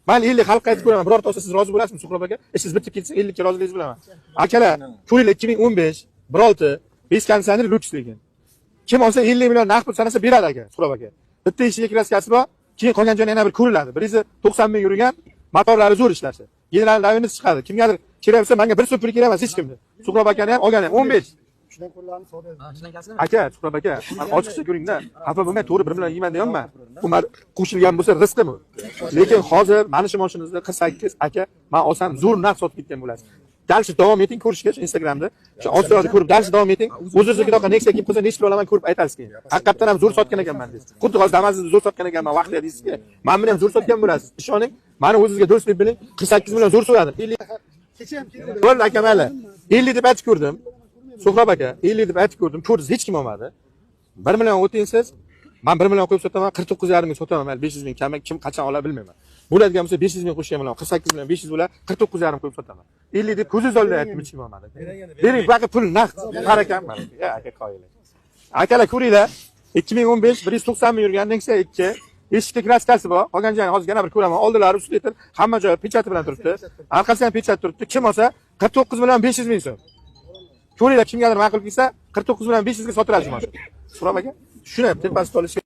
Men 50 xalqqa aytib ko'raman. Birorta olsa siz rozi bo'lasizmi Suhrob aka? Siz bitib ketsa 50 ga roziligingizni bilaman. Akalar, ko'ringlar 2015, 16 5 konditsioner lyuks lekin. Kim olsa 50 million naqd pul sanasa beradi aka, Suhrob aka. Bitta eshik kraskasi bor, keyin qolgan joyini yana bir ko'riladi. 190 ming yurgan motorlari zo'r ishlashdi. General laviniz chiqadi. Kimgadir kerak bo'lsa menga bir so'pir kerak emas hech kimni. Suhrob akani ham olganim 15. Shundan qo'llarni savdo. Aka, Suhrob aka, ochiqcha ko'ringda. Xafa bo'lmay, to'g'ri 1 million yeyman deyapman. Bu qo'shilgan bo'lsa rizqimi? Lekin hozir mana shu mashinangizni 48 aka, men olsam zo'r narx sotib ketgan bo'lasiz. Dalshi davom eting ko'rishga Instagramda. Shu Osiyoda ko'rib dalshi davom eting. O'zingizga Nexia kelib qolsa nechta olaman ko'rib aytasiz keyin. Haqiqatan ham zo'r sotgan ekanman deysiz. Xuddi hozir Damazni zo'r sotgan ekanman vaqtida deysizki, men buni ham zo'r sotgan bo'lasiz. Ishoning, meni o'zingizga do'st deb biling. 48 million zo'r so'radim. 50 Kecha ham keldi. bo'ldi aka mayli. 50 deb aytib ko'rdim. Suhrob aka, 50 deb aytib ko'rdim. Ko'rdingiz, hech kim olmadi. 1 million o'tingsiz. Men 1 million qo'yib sotaman, 49,5 ming sotaman. Mayli 500 ming kam kim qachon ola bilmayman. Bo'ladigan bo'lsa 500 ming qo'shgan bilan 48 million 500 bo'lar 49,5 qo'yib sotaman. 50 deb ko'zingiz oldida aytdim, hech kim olmadi. Bering, bu aka pul naqd. Harakam mana. Ya aka qo'yinglar. Akalar ko'ringlar. 2015 190 ming yurgan Nexia 2 eshikda kraskasi bor. Qolgan joyini hozir yana bir ko'raman. Oldilari ustida hamma joyi pechati bilan turibdi. Orqasida ham pechat turibdi. Kim olsa 49 million 500 ming so'm. Ko'ringlar, kimgadir ma'qul kelsa 49 million 500 ga sotiladi shu mashina. Suhrob aka, shuni tepasida olishga